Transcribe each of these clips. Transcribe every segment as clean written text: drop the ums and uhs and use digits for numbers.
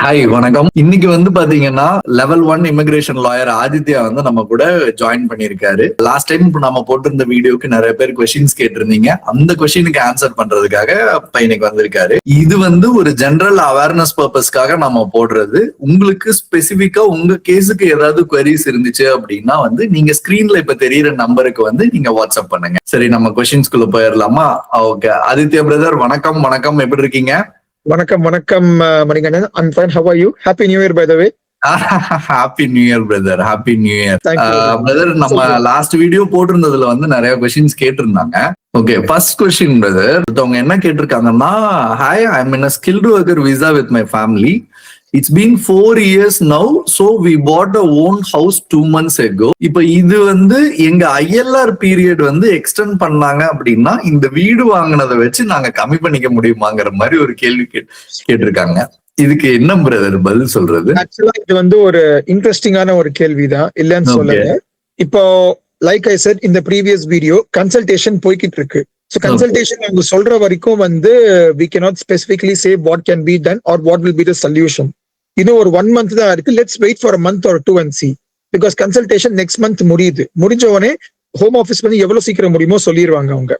Hi வணக்கம். இன்னைக்கு பாத்தீங்கன்னா லெவல் 1 இமிகிரேஷன் லாயர் ஆதித்யா நம்ம கூட ஜாயின் பண்ணிருக்காரு. லாஸ்ட் டைம் நம்ம போட்டிருந்த வீடியோக்கு நிறைய பேர் கொஸ்டின்ஸ் கேட்டிருந்தீங்க. அந்த கொஸ்டினுக்கு ஆன்சர் பண்றதுக்காக இன்னைக்கு வந்திருக்காரு. இது ஒரு ஜெனரல் அவேர்னஸ் பர்பஸ்க்காக நம்ம போடுறது. உங்களுக்கு ஸ்பெசிபிக்கா உங்க கேஸுக்கு ஏதாவது queries இருந்துச்சு அப்படின்னா நீங்க ஸ்கிரீன்ல இப்ப தெரியுற நம்பருக்கு நீங்க வாட்ஸ்அப் பண்ணுங்க. சரி, நம்ம கொஸ்டின்ஸ்குள்ள போயிடலாமா? ஓகே, ஆதித்யா பிரதர் வணக்கம். வணக்கம், எப்படி இருக்கீங்க? வணக்கம் Manikandan. I'm fine. How are you? Happy New Year by the way. Happy new year brother. Happy new year brother. நம்ம So, லாஸ்ட் வீடியோ போட்டிருந்ததுல நிறைய கொஸ்டின்ஸ் கேட்டிருந்தாங்க. Okay, first question brother. அவங்க என்ன கேட்டிருக்காங்கன்னா, hi, I am in a skilled worker visa with my family. It's been 4 years now, so we bought a own house 2 months ago. இப்ப இது எங்க ILR period extend பண்ணாங்க அப்படின்னா இந்த வீடு வாங்கினதை வச்சு நாங்க கம்மி பண்ணிக்க முடியுமாங்கிற மாதிரி ஒரு கேள்வி கேட்டிருக்காங்க. இதுக்கு என்ன பிரதர் பதில் சொல்றது? ஆக்சுவலா இது ஒரு இன்ட்ரெஸ்டிங்கான ஒரு கேள்விதான், இல்லன்னு சொல்லல. இப்போ லைக் ஐ செட் இந்த ப்ரீவியஸ் வீடியோ, கன்சல்டேஷன் போய்கிட்டு இருக்கு. So consultation அவங்க சொல்ற வரைக்கும் we cannot specifically say what can be done or what will be the solution. இன்னும் ஒரு 1 month தான் இருக்கு. Let's wait for a month or 2 and see. Because consultation next month முடியுது. முடிஞ்ச உடனே ஹோம் ஆஃபீஸ் எவ்வளவு சீக்கிரம் முடியுமோ சொல்லிடுவாங்க அவங்க.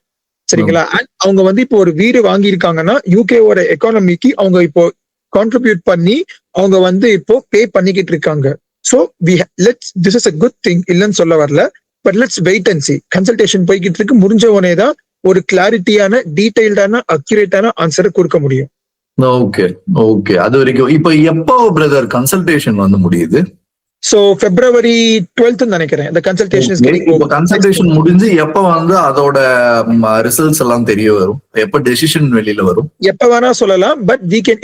சரிங்களா? அண்ட் அவங்க இப்போ ஒரு வீடு வாங்கியிருக்காங்கன்னா யூகேவோட எக்கானமிக்கு அவங்க இப்போ கான்ட்ரிபியூட் பண்ணி அவங்க இப்போ பே பண்ணிக்கிட்டு இருக்காங்க. So this is a good thing, இல்லைன்னு சொல்ல வரல. But let's wait and see. Consultation போய்கிட்டு இருக்கு. முடிஞ்ச உடனே தான் ஒரு கிளாரிட்டியான, டீடைல்டான, அக்யூரேட்டான ஆன்சரை கொடுக்க முடியும். Okay okay. அது வரைக்கும் இப்ப எப்போ பிரதர் கன்சல்டேஷன் முடியுது? சோ February 12th நினைக்கிறேன். The consultation is getting over. Consultation முடிஞ்சு எப்ப அதோட ரிசல்ட்ஸ் எல்லாம் தெரிய வரும்? எப்ப டெசிஷன் வெளியில வரும்? எப்ப வேணா சொல்லலாம். But we can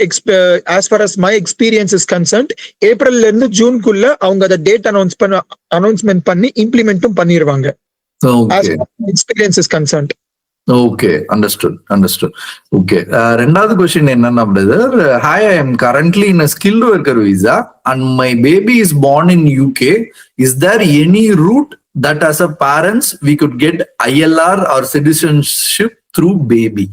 as far as my experience is concerned, ஏப்ரல்ல இருந்து ஜூன்குள்ள அவங்க அந்த டேட் அனௌன்ஸ்மெண்ட் பண்ணி இம்ப்ளிமெண்ட்டும் பண்ணிடுவாங்க. As far as experience is concerned. Okay, understood. Okay, ரெண்டாவது கொஸ்டின் என்னன்னா brother, hi, I M currently in a skilled worker visa and my baby is born in UK. Is there any route that as a parents we could get ILR or citizenship through baby?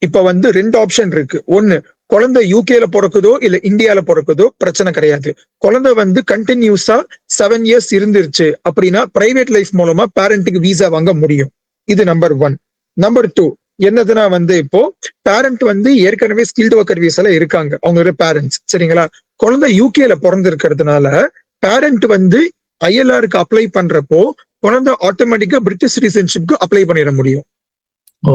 இப்ப 2 option இருக்கு. ஒன்னு, குழந்தை யூகேல பிறக்குதோ இல்ல இந்தியால பிறக்குதோ பிரச்சனை கிடையாது. குழந்தை கண்டினியூஸா 7 years இருந்துருச்சு அப்படின்னா பிரைவேட் லைஃப் மூலமா பேரண்ட்டுக்கு வீசா வாங்க முடியும். இது நம்பர் 1. நம்பர் 2 என்னதுன்னா இப்போ பேரண்ட் ஏற்கனவே ஸ்கில்டு ஒர்க்கர் வீசால இருக்காங்க, அவங்களோட பேரண்ட்ஸ். சரிங்களா? குழந்தை யூகேல பிறந்திருக்கிறதுனால பேரண்ட் ILRக்கு அப்ளை பண்றப்போ குழந்தை ஆட்டோமேட்டிக்கா பிரிட்டிஷ் சிட்டிசன்ஷிப்க்கு அப்ளை பண்ணிட முடியும்.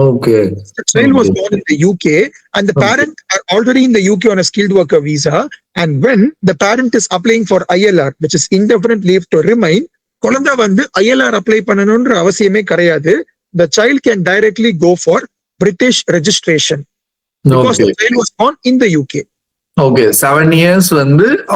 Okay. The child was born in the UK and the parent are already in the UK on a skilled worker visa, and when the parent is applying for ILR, which is indefinite leave to remain, குழந்தை ILR apply பண்ணணும்ன்ற அவசியமே கிடையாது. The child can directly go for British registration because the child was born in the UK. Okay, 7 years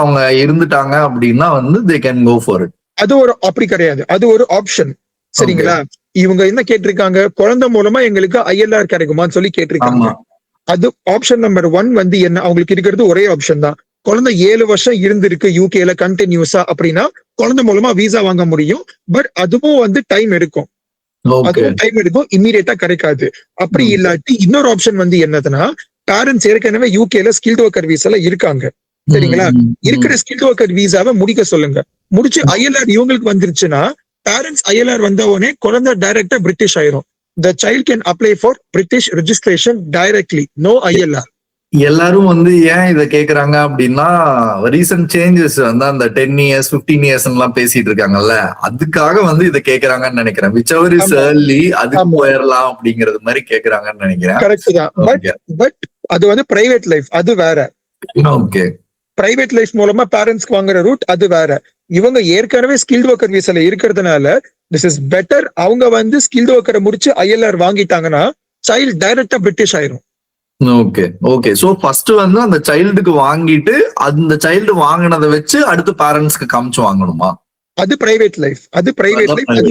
அவங்க இருந்துட்டாங்க அப்படின்னா they can go for it. அது ஒரு அப்படி கிடையாது, அது ஒரு ஆப்ஷன். சரிங்களா? இவங்க என்ன கேட்டிருக்காங்க, குழந்தை மூலமா எங்களுக்கு ILR கிடைக்குமான்னு சொல்லி கேட்டிருக்காங்க. அது ஆப்ஷன் நம்பர் 1 என்ன, அவங்களுக்கு இருக்கிறது ஒரே ஆப்ஷன் தான். குழந்தை 7 வருஷம் இருந்திருக்கு யூகேல கண்டினியூஸா அப்படின்னா குழந்தை மூலமா வீசா வாங்க முடியும். பட் அதுவும் டைம் எடுக்கும். அதுவும் டைம் எடுக்கும், இம்மீடியட்டா கிடைக்காது. அப்படி இல்லாட்டி இன்னொரு ஆப்ஷன் என்னதுன்னா, பேரண்ட்ஸ் ஏற்கனவே யூகேல ஸ்கில்டு ஒர்க்கர் வீசால இருக்காங்க. சரிங்களா? இருக்கிற ஸ்கில்டு ஒர்க்கர் வீசாவை முடிக்க சொல்லுங்க. முடிச்சு ILR இவங்களுக்கு வந்துருச்சுன்னா பேரண்ட்ஸ் ILR வந்த உடனே குழந்தை டைரக்டா பிரிட்டிஷ் ஆயிரும். The child can apply for British registration directly, no ILR. எல்லாரும் ஏன் இத கேக்குறாங்க அப்படின்னா, ரீசன்ட் சேஞ்சஸ் அந்த 10 years 15 years எல்லாம் பேசிட்டு இருக்காங்கல்ல, அதுக்காக இத கேக்குறாங்கன்னு நினைக்கிறேன். whichever is early அதுக்கு போயிடலாம் அப்படிங்கறது மாதிரி கேக்குறாங்கன்னு நினைக்கிறேன். கரெக்ட் தான். பட் அது பிரைவேட் லைஃப், அது வேற. ஓகே, பிரைவேட் லைஃப் மூலமா பேரண்ட்ஸ்க்கு வாங்குற ரூட் அது வேற. இவங்க ஏற்கனவே ஸ்கில்டு ஒர்க்கர் வீசால இருக்கிறதுனால திஸ் இஸ் பெட்டர். அவங்க ஸ்கில்டு ஒர்க்கரை முடிச்சு ILR வாங்கிட்டாங்கன்னா சைல்டு டைரக்டா பிரிட்டிஷ் ஆயிரும். Okay okay. சோ ஃபர்ஸ்ட் அந்த சைல்டுக்கு வாங்கிட்டு அந்த சைல்டு வாங்கினதை வச்சு அடுத்து பேரண்ட்ஸ்க்கு காமிச்சு வாங்கணுமா? அது பிரைவேட் லைஃப், அது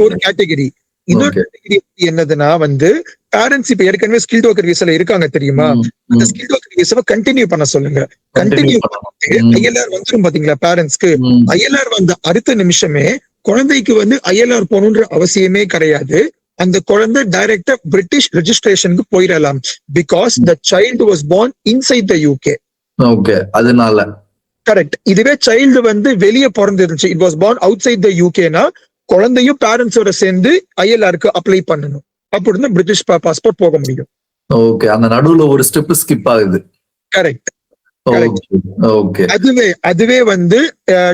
ஒரு கேட்டகரி. இன்னொரு கேட்டகரி என்னதுன்னா பேரண்ட்ஸ் இப்ப ஏற்கனவே ஸ்கில்டு ஒர்க்கர் வீசால இருக்காங்க தெரியுமா, அந்த ஸ்கில்டு ஒர்க்கர் வீசாவை கண்டினியூ பண்ண சொல்லுங்க. கண்டினியூ ILR வந்துரும் பாத்தீங்களா பேரண்ட்ஸ்க்கு. ILR அடுத்த நிமிஷமே குழந்தைக்கு ILR போகணுன்ற அவசியமே கிடையாது. அந்த குழந்தை டைரக்டா பிரிட்டிஷ் ரெஜிஸ்ட்ரேஷனுக்கு போயிடலாம். Because the child was born inside the UK. Okay, அதனால கரெக்ட். இதுவே சைல்டு வந்து வெளியே பிறந்திருந்துச்சு, it was born outside the யூகேனா, குழந்தையும் பேரண்ட்ஸோட சேர்ந்து ஐஎல்ஆருக்கு அப்ளை பண்ணணும். அப்படின்னு பிரிட்டிஷ் பாஸ்போர்ட் போக முடியும். ஓகே, அந்த நடுவுல ஒரு ஸ்டெப் ஸ்கிப் ஆகுது. கரெக்ட். ஓகே. அதுவே வந்து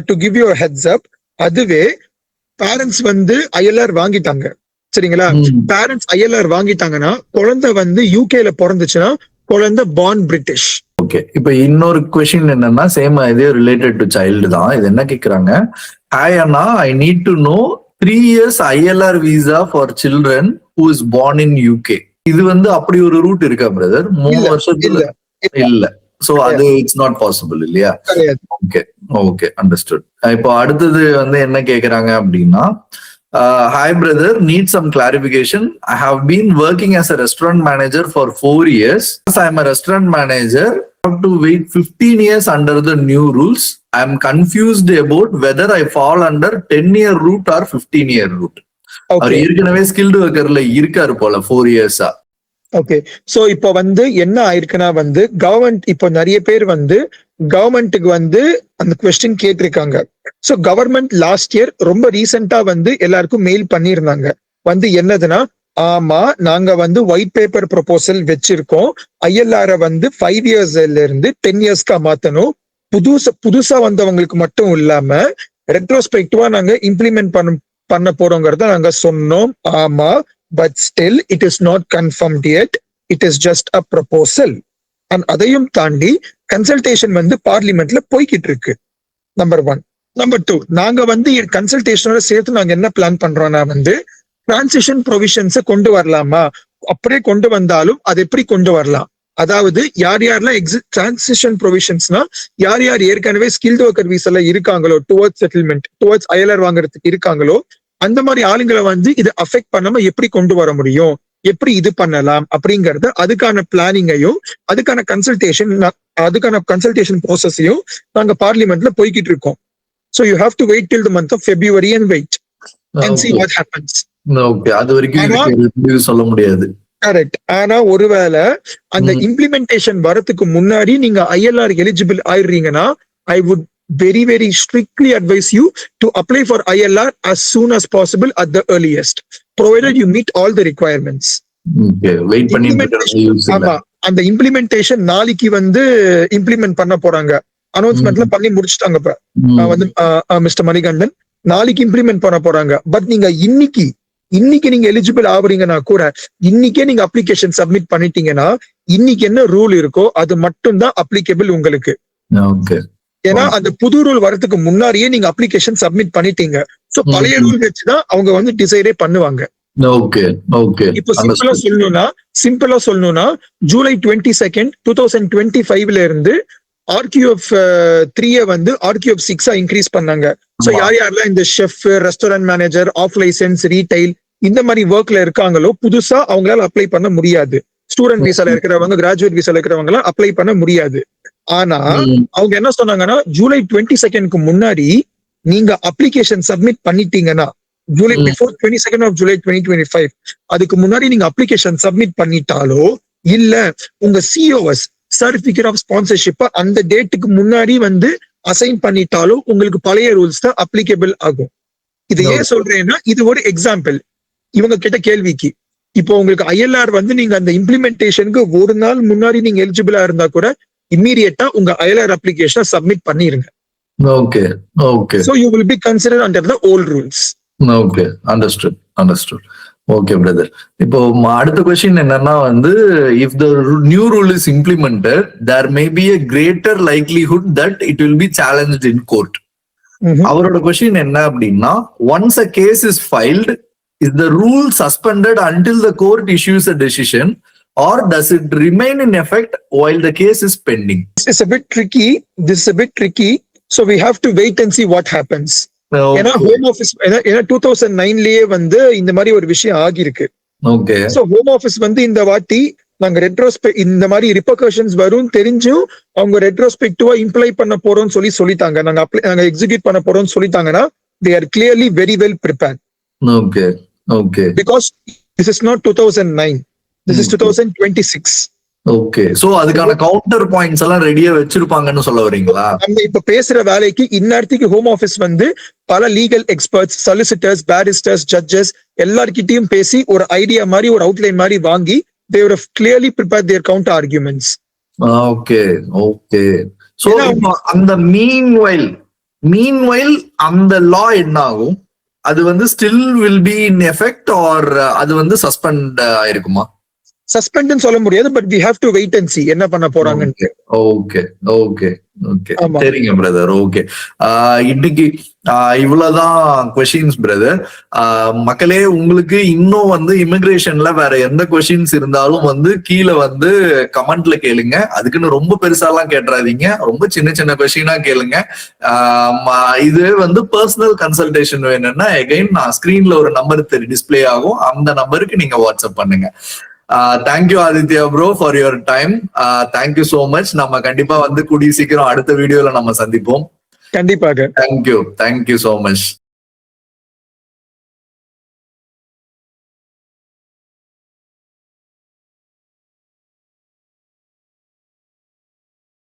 to give you heads up, அதுவே பேரண்ட்ஸ் வந்து ஐஎல்ஆர் வாங்கிட்டாங்க, சரிங்களா? பேரண்ட்ஸ் ஐஎல்ஆர் வாங்கிட்டாங்கன்னா குழந்தை வந்து யூகேல பிறந்துச்சுன்னா குழந்தை பார்ன் பிரிட்டிஷ். ஓகே, இப்ப இன்னொரு கொஸ்டின் என்னன்னா சேம் இதே ரிலேட்டட் டு சைல்டு தான். இது என்ன கேக்குறாங்க, hi Anna, I need to know 3 years ILR visa for children who is born in UK. இது வந்து அப்படி ஒரு ரூட் இருக்கா பிரதர்? 3 வருஷத்துல இல்ல. சோ அது இட்ஸ் நாட் பாசிபிள் இல்லையா? Okay okay, understood. இப்போ அடுத்தது வந்து என்ன கேக்குறாங்க அப்படின்னா, hi brother, need some clarification. I have been working as a restaurant manager for 4 years. As I am a restaurant manager, I have to wait 15 years under the new rules. I am confused about whether I fall under 10-year route or 15-year route. அவர் ஏற்கனவே skilled ஒர்க்கர்ல இருக்காரு போல 4 years-ஆ. Okay, so இப்போ வந்து என்ன ஆயிருக்குன்னா வந்து government இப்போ நிறைய பேர் வந்து கவர்மெண்ட்டுக்கு வந்து அந்த கொஸ்டின் கேட்டிருக்காங்க. சோ கவர்மெண்ட் லாஸ்ட் இயர் ரொம்ப ரீசெண்டா வந்து எல்லாருக்கும் மெயில் பண்ணியிருந்தாங்க. வந்து என்னதுன்னா, ஆமா நாங்க வந்து ஒயிட் பேப்பர் ப்ரொபோசல் வச்சிருக்கோம், ஐஎல்ஆர் வந்து 5 yearsல இருந்து 10 yearsக்கா மாத்தணும். புதுசா வந்தவங்களுக்கு மட்டும் இல்லாம ரெட்ரோஸ்பெக்டிவா நாங்க இம்ப்ளிமெண்ட் பண்ண போறோங்கிறத நாங்க சொன்னோம். ஆமா, but still it is not confirmed yet. It is just a proposal. And அதையும் தாண்டி கன்சல்டேஷன் வந்து பார்லிமெண்ட்ல போய்கிட்டு இருக்கு. நம்பர் 1. நம்பர் 2, நாங்க வந்து கன்சல்டேஷனோட சேர்த்து நாங்க என்ன பிளான் பண்றோம்னா வந்து டிரான்சிஷன் ப்ரொவிஷன்ஸை கொண்டு வரலாமா, அப்படியே கொண்டு வந்தாலும் அது எப்படி கொண்டு வரலாம், அதாவது யார் யாரெல்லாம் டிரான்சிஷன் ப்ரொவிஷன்ஸ்னா யார் யார் ஏற்கனவே ஸ்கில்டு ஒர்க்கர் வீசால இருக்காங்களோ, டுவர்ட்ஸ் செட்டில்மெண்ட் டுவர்ட்ஸ் ஐஎல்ஆர் வாங்குறதுக்கு இருக்காங்களோ, அந்த மாதிரி ஆளுங்களை வந்து இது அஃபெக்ட் பண்ணாம எப்படி கொண்டு வர முடியும், எப்படி இது பண்ணலாம் அப்படிங்கறது, அதுக்கான பிளானிங்கையும் அதுக்கான கன்சல்டேஷன் ப்ராசஸையும் நாங்க பார்லிமெண்ட்ல போய்கிட்டு இருக்கோம். So you have to wait till the month of February and wait and see what happens. Okay, அது வரைக்கும் சொல்ல முடியாது. கரெக்ட். ஆனா ஒருவேளை அந்த இம்ப்ளிமெண்டேஷன் வரதுக்கு முன்னாடி நீங்க ஐஎல்ஆர் எலிஜிபிள் ஆயிடுறீங்கன்னா, I would very strictly advise you to apply for ILR as soon as possible at the earliest, provided you meet all the requirements. Okay, wait பண்ணி அந்த இம்ப்ளிமெண்டேஷன் நாளைக்கு வந்து இம்ப்ளிமெண்ட் பண்ண போறாங்க. அனௌன்ஸ்மெண்ட்ல பண்ணி முடிச்சுட்டாங்க. இப்ப வந்து மிஸ்டர் மணிகண்டன் நாளைக்கு இம்ப்ளிமெண்ட் பண்ண போறாங்க. பட் நீங்க இன்னைக்கு நீங்க எலிஜிபிள் ஆகுறீங்கன்னா கூட இன்னைக்கே நீங்க அப்ளிகேஷன் சப்மிட் பண்ணிட்டீங்கன்னா இன்னைக்கு என்ன ரூல் இருக்கோ அது மட்டும் தான் அப்ளிகபிள் உங்களுக்கு. ஏன்னா அந்த புது ரூல் வரதுக்கு முன்னாடியே நீங்க அப்ளிகேஷன் சப்மிட் பண்ணிட்டீங்க. சோ பழைய ரூல் வச்சுதான் அவங்க வந்து டிசைடே பண்ணுவாங்க. இப்போ சிம்பிளா சொல்லணும்னா ஜூலை 22, 2025 இருந்து RQF 3 வந்து RQF 6 இன்க்ரீஸ் பண்ணாங்க. சோ யார் யாரெல்லாம் இந்த chef, restaurant manager, off licence, retail இந்த மாதிரி ஒர்க்ல இருக்காங்களோ புதுசா அவங்களால அப்ளை பண்ண முடியாது. ஸ்டூடெண்ட் விசால இருக்கிறவங்க, கிராஜுவேட் விசால இருக்கிறவங்க எல்லாம் அப்ளை பண்ண முடியாது. ஆனா அவங்க என்ன சொன்னாங்கன்னா, ஜூலை 22 முன்னாடி நீங்க அப்ளிகேஷன் சப்மிட் பண்ணிட்டீங்கன்னா, ஜூலை பிஃபோர் 22 of July 2025 அதுக்கு முன்னாடி நீங்க அப்ளிகேஷன் சப்மிட் பண்ணிட்டாலோ இல்ல உங்க சிஓஎஸ் சர்டிபிகேட் ஆஃப் ஸ்பான்சர்ஷிப் அந்த டேட்டுக்கு முன்னாடி வந்து அசைன் பண்ணிட்டாலோ உங்களுக்கு பழைய ரூல்ஸ் தான் அப்ளிகபிள் ஆகும். இது ஏன் சொல்றேன்னா, இது ஒரு எக்ஸாம்பிள் இவங்க கிட்ட கேள்விக்கு. இப்போ உங்களுக்கு ஐஎல்ஆர் வந்து நீங்க அந்த இம்ப்ளிமெண்டேஷனுக்கு ஒரு நாள் முன்னாடி நீங்க எலிஜிபிளா இருந்தா கூட இம்மீடியட்டா உங்க ஐஎல்ஆர் அப்ளிகேஷனை சப்மிட் பண்ணிருங்க. Okay. So you will be considered under the old rules. Okay, understood. Okay, brother. இப்போ அடுத்த கொஸ்டின் என்னன்னா வந்து, if the new rule is implemented, there may be a greater likelihood that it will be challenged in court. அவரோட question என்ன அப்படின்னா, once a case is filed, is the rule suspended until the court issues a decision, or does it remain in effect while the case is pending? This is a bit tricky. So we have to wait and see what happens. ஏன்னா home office 2009லயே வந்து இந்த மாதிரி ஒரு விஷயம் ஆகிருக்கு. So home office வந்து இந்த வாட்டி நாங்க இந்த மாதிரி ரிப்பர்கஷன்ஸ் வரும் தெரிஞ்சும் அவங்க ரெட்ரோஸ்பெக்டிவா இம்ப்ளை பண்ண போறோம்னு சொல்லிட்டாங்க. நாங்க எக்ஸிக்யூட் பண்ண போறோம்னு சொல்லிட்டாங்கன்னா they are clearly very well prepared. Okay. Because this is not 2009, this is 2026. Okay, so அதுக்கான கவுண்டர் பாயிண்ட்ஸ் எல்லாம் ரெடியா வச்சிருப்பாங்கன்னு சொல்ல வரீங்களா? நம்ம இப்ப பேசுற வேலைக்கு இந்நேரத்துக்கு ஹோம் ஆபீஸ் வந்து பல லீகல் எக்ஸ்பர்ட்ஸ், சொலிசிட்டர்ஸ், பேரிஸ்டர்ஸ், ஜட்ஜஸ் எல்லார்கிட்டயும் பேசி ஒரு ஐடியா மாதிரி ஒரு அவுட்லைன் மாதிரி வாங்கி they would have clearly prepared their counter arguments. Okay okay, so இப்போ அந்த மீன்வைல் அந்த லா என்ன ஆகும்? அது வந்து still will be in effect or அது வந்து சஸ்பெண்ட் ஆயிருக்குமா? சஸ்பெண்ட் சொல்ல முடியாது, but we have to wait and see என்ன பண்ண போறாங்கன்னு. ஓகே ஓகே ஓகே, சரிங்க பிரதர். ஓகே, இன்னைக்கு இவ்வளவுதான் கொஸ்டின்ஸ் பிரதர். மக்களே, உங்களுக்கு இன்னும் வந்து இமிகிரேஷன்ல வேற எந்த கொஸ்டின்ஸ் இருந்தாலும் வந்து கீழே வந்து கமெண்ட்ல கேளுங்க. அதுக்குன்னு ரொம்ப பெருசாலாம் கேட்டுறாதீங்க, ரொம்ப சின்ன சின்ன கொஸ்டினா கேளுங்க. இது வந்து பர்சனல் கன்சல்டேஷன் வேணும்னா எகைன் நான் ஸ்கிரீன்ல ஒரு நம்பர் டிஸ்பிளே ஆகும், அந்த நம்பருக்கு நீங்க வாட்ஸ்அப் பண்ணுங்க. Thank you Aditya bro for your time. Thank you so much. நம்ம கண்டிப்பா வந்து கூடிய சீக்கிரம் அடுத்த வீடியோல நம்ம சந்திப்போம். கண்டிப்பாக. Thank you so much.